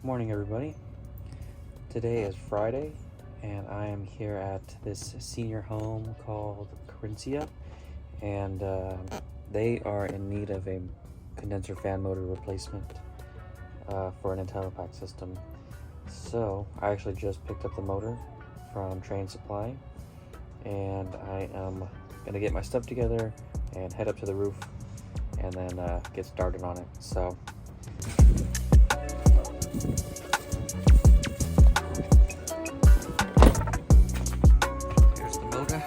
Morning, everybody. Today is Friday, and I am here at this senior home called Corinthia, and they are in need of a condenser fan motor replacement for an Intellipak system. So I actually just picked up the motor from Train Supply, and I am gonna get my stuff together and head up to the roof and then get started on it. So here's the motor.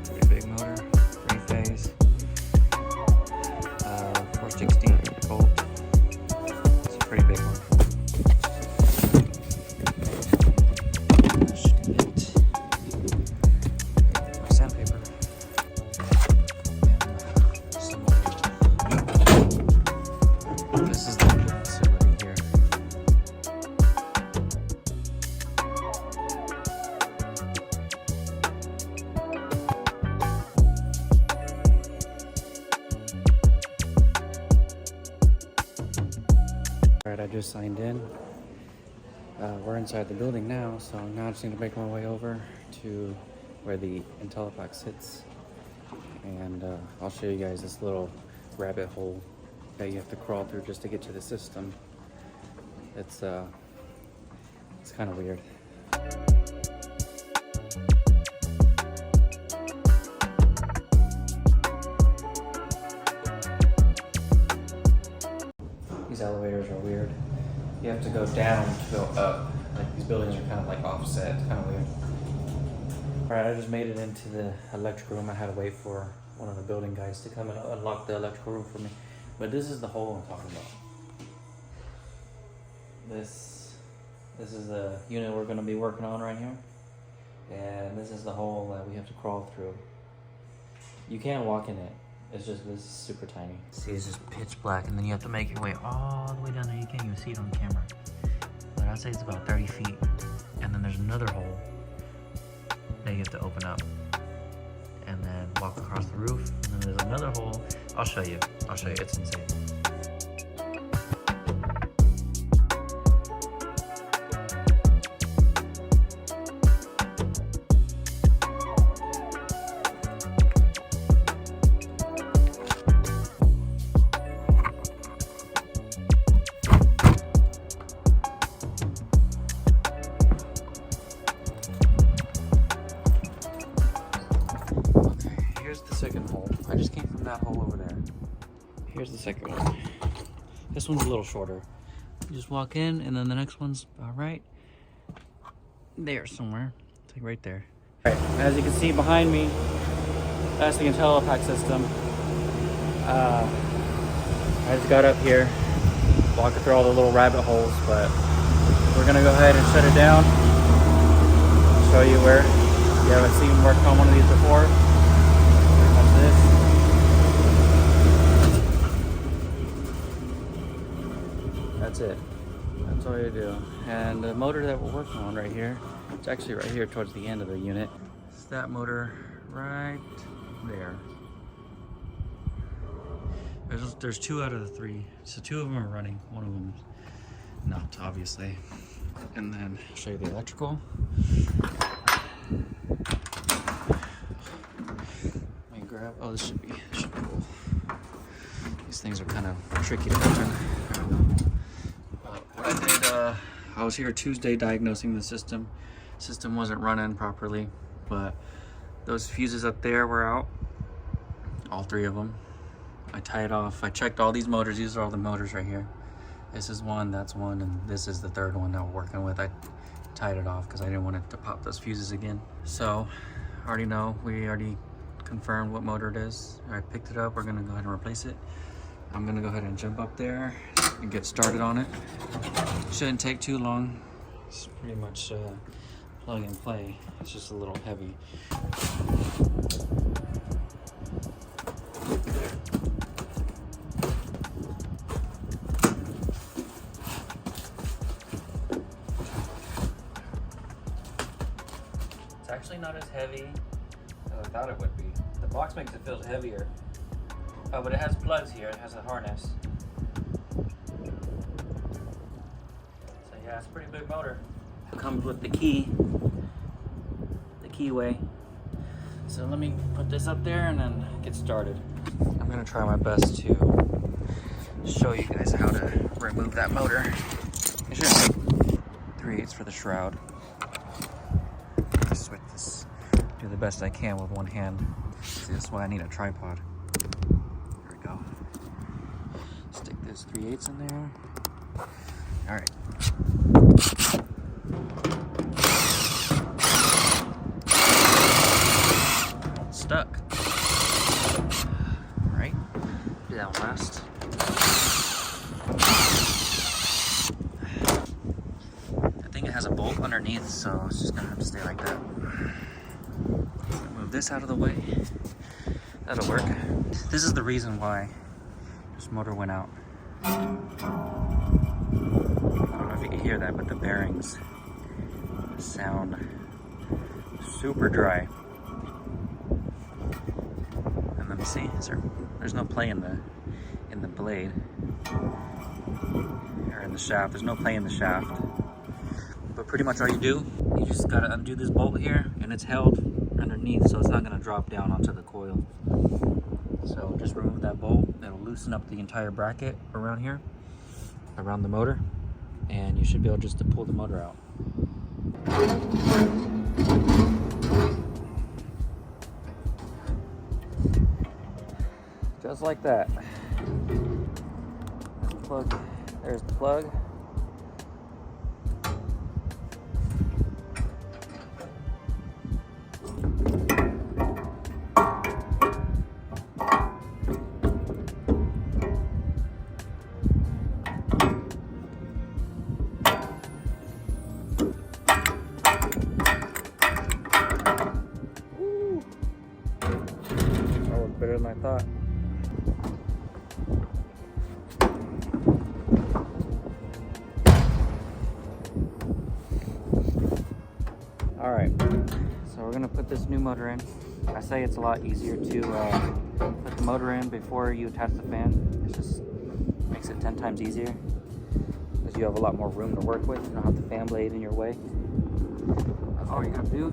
Pretty big motor, 3-phase, 460 volt. It's a pretty big one. Sandpaper. This is the facility here. Alright, I just signed in. We're inside the building now, so now I just need to make my way over to where the Intellipak sits, and I'll show you guys this little rabbit hole that you have to crawl through just to get to the system. It's kind of weird. These elevators are weird. You have to go down to go up. Like, these buildings are kind of like offset. It's kind of weird. Alright, I just made it into the electrical room. I had to wait for one of the building guys to come and unlock the electrical room for me. But this is the hole I'm talking about. This is the unit we're going to be working on right here. And this is the hole that we have to crawl through. You can't walk in it. It's just, this is super tiny. See, it's just pitch black, and then you have to make your way all the way down there. You can't even see it on camera. But I'd say it's about 30 feet. And then there's another hole that you have to open up. And then walk across the roof. And then there's another hole. I'll show you. It's insane. Here's the second hole. I just came from that hole over there. Here's the second one. This one's a little shorter. You just walk in, and then the next one's right there somewhere. It's like right there. All right, as you can see behind me, that's the Intellipak system. I just got up here, walking through all the little rabbit holes, but we're gonna go ahead and shut it down. Show you where. If you haven't seen worked on one of these before, here comes this. That's it. That's all you do. And the motor that we're working on right here, it's actually right here towards the end of the unit. It's that motor right there. There's 2 out of the 3. So 2 of them are running, 1 of them not, obviously. And then I'll show you the electrical. Let me grab, oh, this should be cool. These things are kind of tricky to open. What I did, I was here Tuesday diagnosing the system. System wasn't running properly, but those fuses up there were out. All 3 of them. I tied off, I checked all these motors. These are all the motors right here. This is one, that's one, and this is the 3rd one that we're working with. I tied it off because I didn't want it to pop those fuses again. So, I already know, we already confirmed what motor it is. I picked it up, we're gonna go ahead and replace it. I'm gonna go ahead and jump up there and get started on it. Shouldn't take too long. It's pretty much plug and play. It's just a little heavy. It's actually not as heavy as I thought it would be. The box makes it feel heavier. Oh, but it has plugs here. It has a harness. it's a pretty big motor. It comes with the keyway. So let me put this up there and then get started. I'm gonna try my best to show you guys how to remove that motor. It should take 3/8 for the shroud. Switch this, do the best I can with one hand. See, that's why I need a tripod. There we go. Stick this 3/8 in there. All right. Stuck. All right. Do that one last. I think it has a bolt underneath, so it's just gonna have to stay like that. Move this out of the way. That'll work. This is the reason why this motor went out. I don't know if you can hear that, but the bearings sound super dry. And let me see, there's no play in the blade or in the shaft. There's no play in the shaft. But pretty much all you do, you just gotta undo this bolt here, and it's held underneath, so it's not gonna drop down onto the coil. So just remove that bolt. It'll loosen up the entire bracket around here, around the motor, and you should be able just to pull the motor out. Just like that. There's the plug. Better than I thought. All right, so we're gonna put this new motor in. I say it's a lot easier to put the motor in before you attach the fan. It just makes it 10 times easier because you have a lot more room to work with. You don't have the fan blade in your way. All you gotta do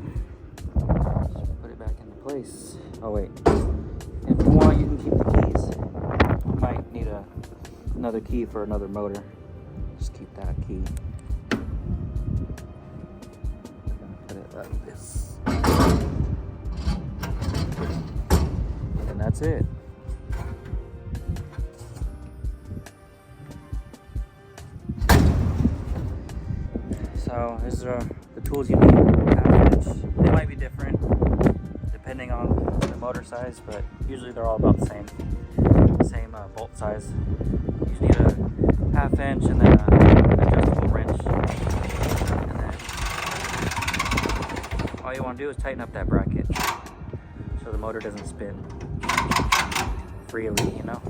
is put it back into place. Oh wait. If you want, you can keep the keys. You might need another key for another motor. Just keep that key. I'm gonna put it like this. And that's it. So these are the tools you need. They might be different depending on the motor size, but usually they're all about the same bolt size. You just need a 1/2 inch and then an adjustable wrench, and then all you want to do is tighten up that bracket so the motor doesn't spin freely, you know.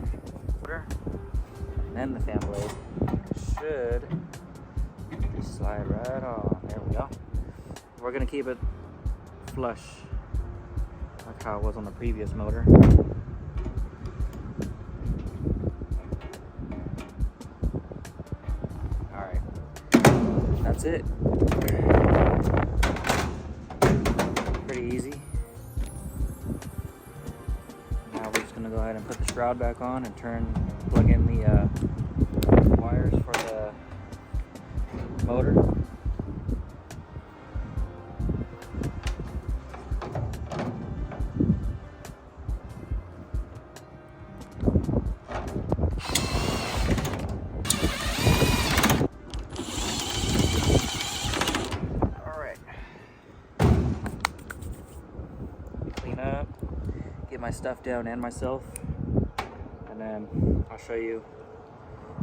And then the fan blade should slide right on. There we go. We're gonna keep it flush like how it was on the previous motor. Alright, that's it. Pretty easy. Now we're just going to go ahead and put the shroud back on and plug in the wires for the motor. Up, get my stuff down and myself, and then I'll show you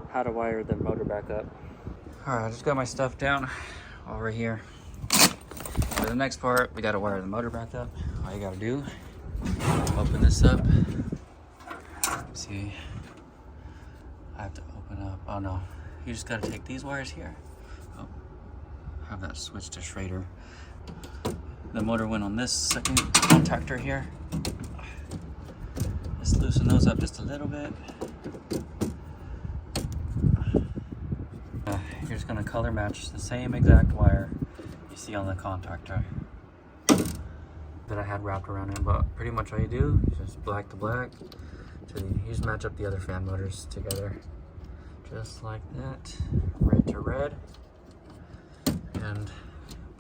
how to wire the motor back up. Alright, I just got my stuff down over here. For the next part, we got to wire the motor back up. All you got to do, open this up. See, I have to open up. Oh no, you just got to take these wires here. Oh, have that switch to Schrader. The motor went on this second contactor here. Let's loosen those up just a little bit. You're just just gonna color match the same exact wire you see on the contactor that I had wrapped around it. But pretty much all you do is just black to black. You just match up the other fan motors together, just like that. Red to red and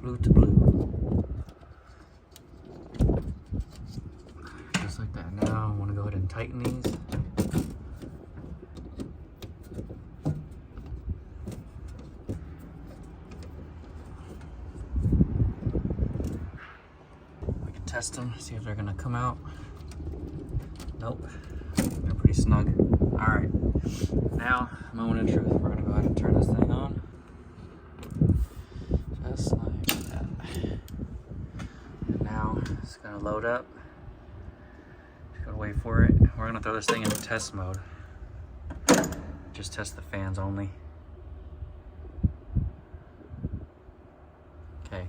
blue to blue, just like that. Now I want to go ahead and tighten these. We can test them, see if they're gonna come out. Nope, they're pretty snug. All right, now moment of truth. We're gonna go ahead and turn this thing on, just like that. And now it's gonna load up. Just gotta wait for it. We're gonna throw this thing into test mode. Just test the fans only. Okay,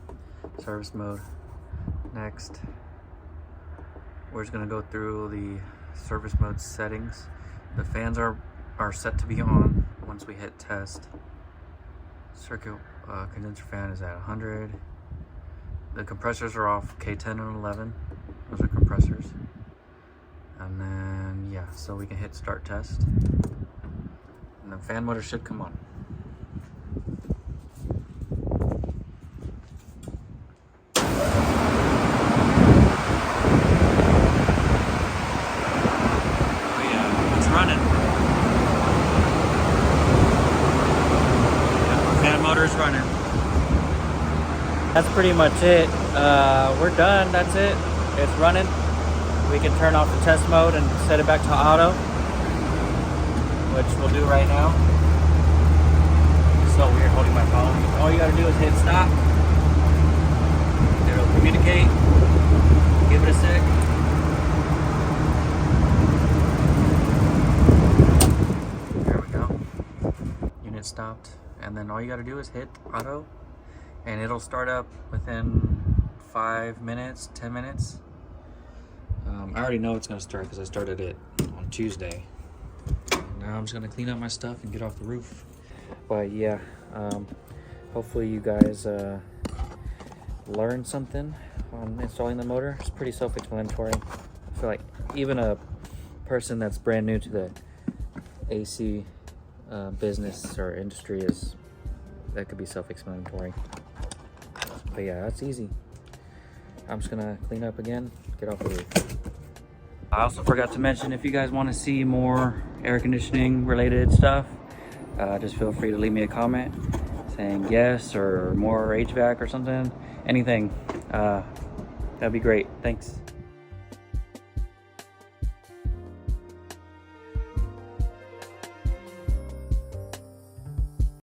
service mode. Next, we're just gonna go through the service mode settings. The fans are set to be on once we hit test. Circuit condenser fan is at 100. The compressors are off, K10 and 11. Those are compressors. And then, yeah, so we can hit start test. And the fan motor should come on. Motor's running. That's pretty much it. We're done. That's it. It's running. We can turn off the test mode and set it back to auto, which we'll do right now. It's so weird holding my phone. All you gotta do is hit stop. It'll communicate. Give it a sec. There we go. Unit stopped. And then all you gotta do is hit auto and it'll start up within 5 minutes, 10 minutes. I already know it's gonna start because I started it on Tuesday. Now I'm just gonna clean up my stuff and get off the roof. But yeah, hopefully you guys learned something on installing the motor. It's pretty self-explanatory. I feel like even a person that's brand new to the AC business or industry that could be self-explanatory. But yeah, that's easy. I'm just gonna clean up again, get off the roof. I also forgot to mention, if you guys want to see more air conditioning related stuff, just feel free to leave me a comment saying yes or more HVAC or something, anything. That'd be great. Thanks.